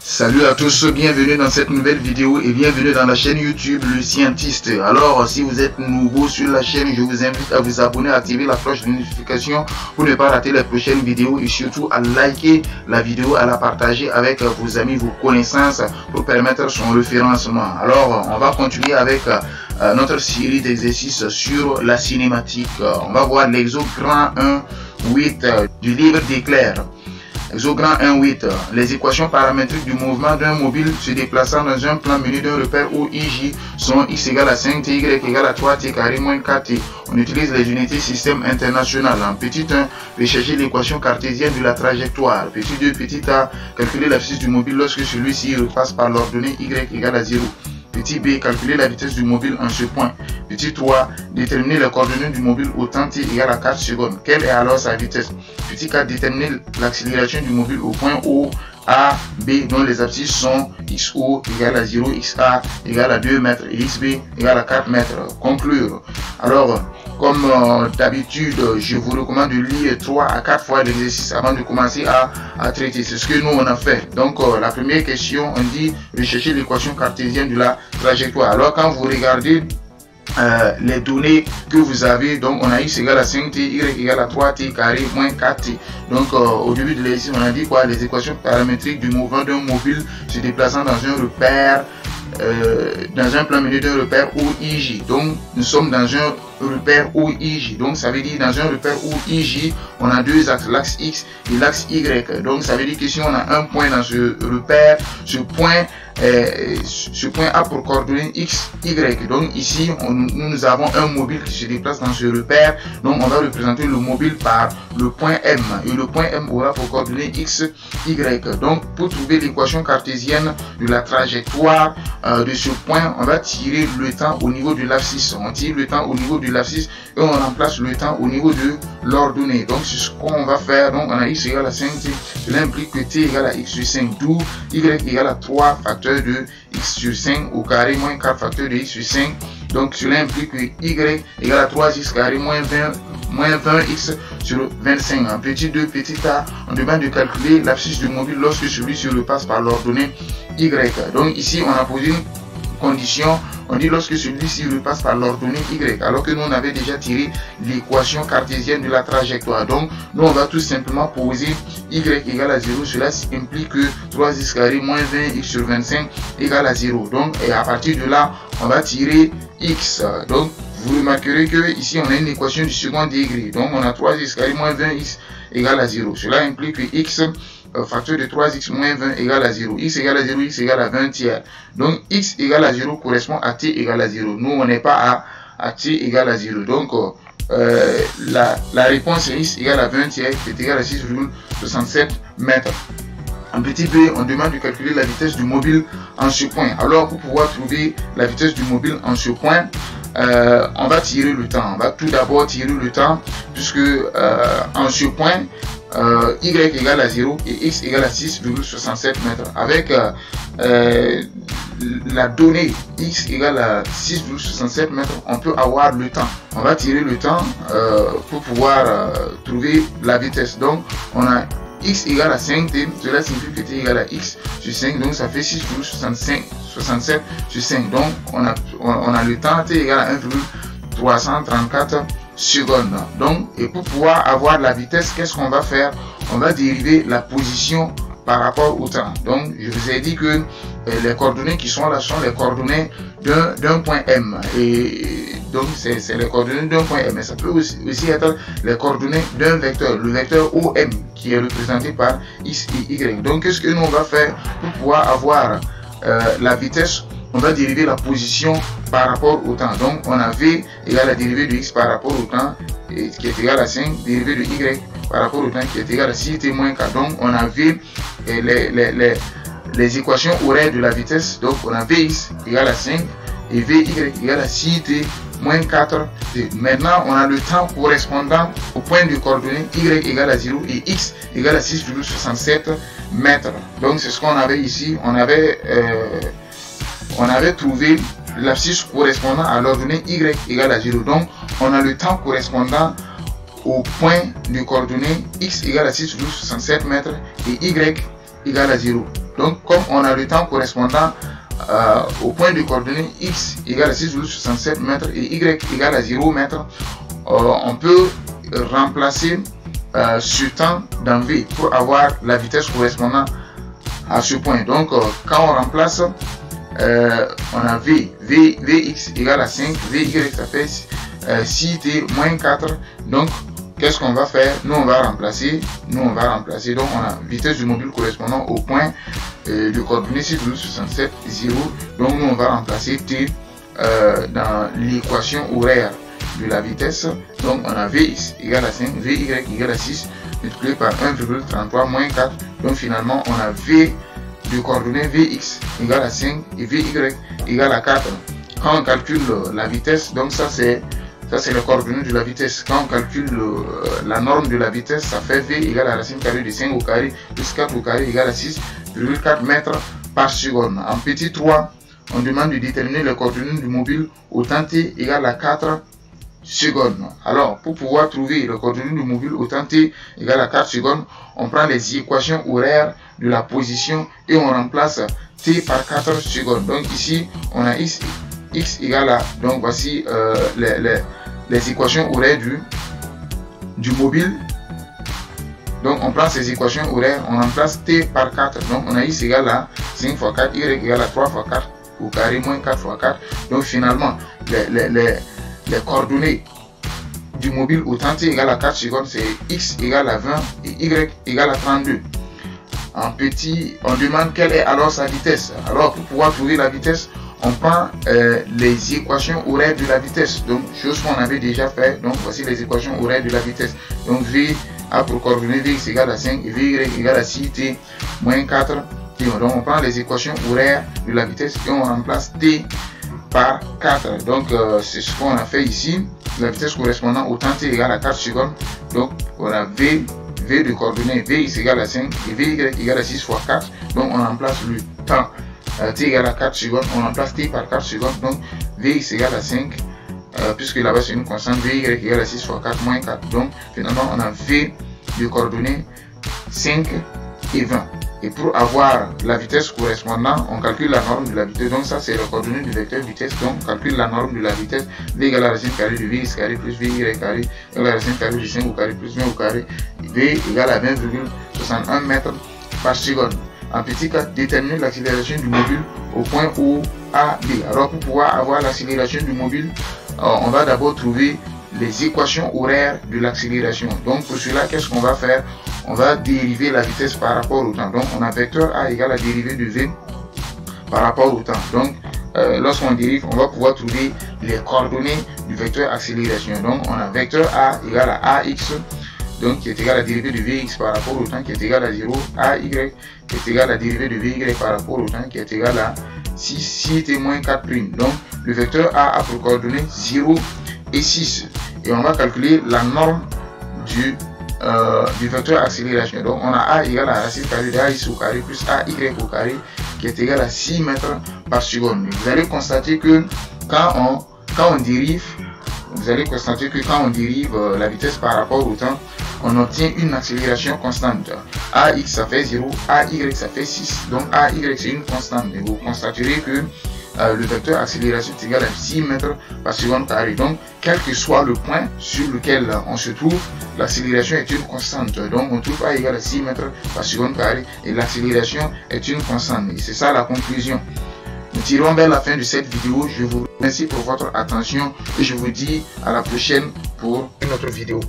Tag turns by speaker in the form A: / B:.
A: Salut à tous, bienvenue dans cette nouvelle vidéo et bienvenue dans la chaîne YouTube Le Scientiste. Alors, si vous êtes nouveau sur la chaîne, je vous invite à vous abonner, à activer la cloche de notification pour ne pas rater les prochaines vidéos et surtout à liker la vidéo, à la partager avec vos amis, vos connaissances pour permettre son référencement. Alors, on va continuer avec notre série d'exercices sur la cinématique. On va voir l'exogramme 1.8 du livre d'Eclair. Exogramme 1.8. Les équations paramétriques du mouvement d'un mobile se déplaçant dans un plan menu d'un repère OIJ sont x égale à 5t, y égale à 3t carré moins 4t. On utilise les unités système international. En petit 1, rechercher l'équation cartésienne de la trajectoire. Petit 2, petit a, calculer l'abscisse du mobile lorsque celui-ci repasse par l'ordonnée y égale à 0. Petit b, calculer la vitesse du mobile en ce point. Petit 3, déterminer les coordonnées du mobile au temps t égale à 4 secondes. Quelle est alors sa vitesse? Petit 4, déterminer l'accélération du mobile au point O, A, B, dont les abscisses sont XO égale à 0, XA égale à 2 mètres et XB égale à 4 mètres. Conclure. Alors, comme d'habitude, je vous recommande de lire 3 à 4 fois l'exercice avant de commencer à traiter. C'est ce que nous on a fait. Donc, la première question, on dit rechercher l'équation cartésienne de la trajectoire. Alors, quand vous regardez les données que vous avez, donc on a x égale à 5t, y égale à 3t carré moins 4t. Donc au début de l'exercice on a dit quoi? Les équations paramétriques du mouvement d'un mobile se déplaçant dans un repère, dans un plan menu d'un repère OIJ. Donc nous sommes dans un repère OIJ. Donc ça veut dire dans un repère OIJ on a deux axes, l'axe X et l'axe Y. Donc ça veut dire que si on a un point dans ce repère, ce point a pour coordonnées X, Y. Donc ici nous avons un mobile qui se déplace dans ce repère. Donc on va représenter le mobile par le point M et le point M aura pour coordonnées X, Y. Donc pour trouver l'équation cartésienne de la trajectoire de ce point, on va tirer le temps au niveau de l'abscisse. On tire le temps au niveau de l'abscisse et on remplace le temps au niveau de l'ordonnée. Donc c'est ce qu'on va faire. Donc on a x égale à 5t, cela implique que t égale à x sur 5, d'où y égale à 3 facteurs de x sur 5 au carré moins 4 facteurs de x sur 5. Donc cela implique que y égale à 3x carré moins 20x sur 25. En petit 2, petit a, on demande de calculer l'abscisse du mobile lorsque celui-ci repasse par l'ordonnée y. Donc ici on a posé une condition, on dit lorsque celui-ci repasse par l'ordonnée y, alors que nous on avait déjà tiré l'équation cartésienne de la trajectoire. Donc nous on va tout simplement poser y égale à 0, cela implique que 3x carré moins 20x sur 25 égale à 0. Donc et à partir de là on va tirer x. Donc vous remarquerez que ici on a une équation du second degré. Donc on a 3x carré moins 20x égale à 0. Cela implique que x facteur de 3x moins 20 égale à 0. X égale à 0, x égale à 20 tiers. Donc x égale à 0 correspond à t égale à 0. Nous on n'est pas à t égale à 0. Donc la réponse est x égale à 20 tiers qui est égal à 6,67 mètres. En petit b, on demande de calculer la vitesse du mobile en ce point. Alors pour pouvoir trouver la vitesse du mobile en ce point, on va tirer le temps. On va tout d'abord tirer le temps puisque en ce point y égale à 0 et x égale à 6,67 mètres. Avec la donnée x égale à 6,67 mètres, on peut avoir le temps. On va tirer le temps pour pouvoir trouver la vitesse. Donc on a x égale à 5t, cela signifie que t égale à x sur 5, donc ça fait 6,67 sur 5. Donc on a le temps t égale à 1,334 secondes. Donc et pour pouvoir avoir la vitesse, qu'est-ce qu'on va faire? On va dériver la position par rapport au temps. Donc je vous ai dit que les coordonnées qui sont là sont les coordonnées d'un point M, et donc c'est les coordonnées d'un point M, mais ça peut aussi être les coordonnées d'un vecteur, le vecteur OM qui est représenté par x et y. Donc qu'est-ce que nous on va faire pour pouvoir avoir la vitesse? On va dériver la position par rapport au temps. Donc on a v égale à la dérivée de x par rapport au temps qui est égal à 5, dérivée de y par rapport au temps qui est égal à 6t moins 4. Donc on a v et les équations horaires de la vitesse. Donc on a vx égale à 5 et vy égale à 6t moins 4t. Maintenant on a le temps correspondant au point de coordonnées y égale à 0 et x égale à 6,67 mètres. Donc c'est ce qu'on avait ici. On avait trouvé l'abscisse correspondant à l'ordonnée y égale à 0. Donc on a le temps correspondant au point de coordonnées x égale à 6,67 mètres et y égale à 0. Donc comme on a le temps correspondant au point de coordonnée x égale à 6,67 mètres et y égale à 0 mètre, on peut remplacer ce temps dans v pour avoir la vitesse correspondant à ce point. Donc quand on remplace, on a vx égale à 5, vy ça fait 6t moins 4. Donc qu'est-ce qu'on va faire? Nous on va remplacer, donc on a vitesse du mobile correspondant au point de coordonnées 6,67 0. Donc nous on va remplacer t dans l'équation horaire de la vitesse. Donc on a vx égale à 5, vy égale à 6 multiplié par 1,33 moins 4. Donc finalement on a v de coordonnées vx égale à 5 et vy égale à 4. Quand on calcule la vitesse, donc ça c'est les coordonnées de la vitesse. Quand on calcule la norme de la vitesse, ça fait v égale à la racine carrée de 5 au carré plus 4 au carré égale à 6,4 mètres par seconde. En petit 3, on demande de déterminer les coordonnées du mobile au temps t égale à 4 secondes. Alors, pour pouvoir trouver les coordonnées du mobile au temps t égale à 4 secondes, on prend les équations horaires de la position et on remplace t par 4 secondes. Donc ici, on a x égale à, donc voici les équations horaires du mobile. Donc on prend ces équations horaires, on remplace t par 4. Donc on a x égale à 5 fois 4, y égale à 3 fois 4 au carré moins 4 fois 4. Donc finalement, les coordonnées du mobile au temps t égale à 4 secondes, c'est x égale à 20 et y égale à 32. En petit, on demande quelle est alors sa vitesse. Alors pour pouvoir trouver la vitesse, on prend les équations horaires de la vitesse. Donc chose qu'on avait déjà fait. Donc voici les équations horaires de la vitesse. Donc v a pour coordonnées vx égale à 5 et vy égale à 6t moins 4. Donc on prend les équations horaires de la vitesse et on remplace t par 4. Donc c'est ce qu'on a fait ici. La vitesse correspondant au temps t égale à 4 secondes. Donc on a v de coordonnées vx égale à 5 et vy égale à 6 fois 4. Donc on remplace le temps t égale à 4 secondes, on remplace t par 4 secondes. Donc vx égale à 5 puisque là-bas c'est une constante, vy égale à 6 fois 4 moins 4. Donc finalement on a v de coordonnées 5 et 20. Et pour avoir la vitesse correspondante, on calcule la norme de la vitesse. Donc ça c'est les coordonnées du vecteur vitesse. Donc on calcule la norme de la vitesse. V égale à la racine carrée de vx carré plus vy carré égale à la racine carrée de 5 au carré plus 20 au carré. V égale à 20,61 mètres par seconde. En petit 4, déterminer l'accélération du mobile au point O, A, B. Alors pour pouvoir avoir l'accélération du mobile, on va d'abord trouver les équations horaires de l'accélération. Donc pour cela, qu'est-ce qu'on va faire? On va dériver la vitesse par rapport au temps. Donc on a vecteur A égale à la dérivée de V par rapport au temps. Donc lorsqu'on dérive, on va pouvoir trouver les coordonnées du vecteur accélération. Donc on a vecteur A égale à AX, donc qui est égal à la dérivée de Vx par rapport au temps qui est égal à 0, AY qui est égal à la dérivée de Vy par rapport au temps qui est égal à 6t moins 4'. Donc le vecteur A pour coordonnées 0 et 6. Et on va calculer la norme du vecteur accélération. Donc on a A égale à la racine carrée de AX au carré plus AY au carré qui est égal à 6 mètres par seconde. Vous allez constater que quand on dérive, la vitesse par rapport au temps, on obtient une accélération constante. AX ça fait 0, AY ça fait 6. Donc AY c'est une constante. Et vous constaterez que le vecteur accélération est égal à 6 mètres par seconde carré. Donc quel que soit le point sur lequel on se trouve, l'accélération est une constante. Donc on trouve A égale à 6 mètres par seconde carré et l'accélération est une constante. Et c'est ça la conclusion. Nous tirons vers la fin de cette vidéo. Je vous remercie pour votre attention et je vous dis à la prochaine pour une autre vidéo.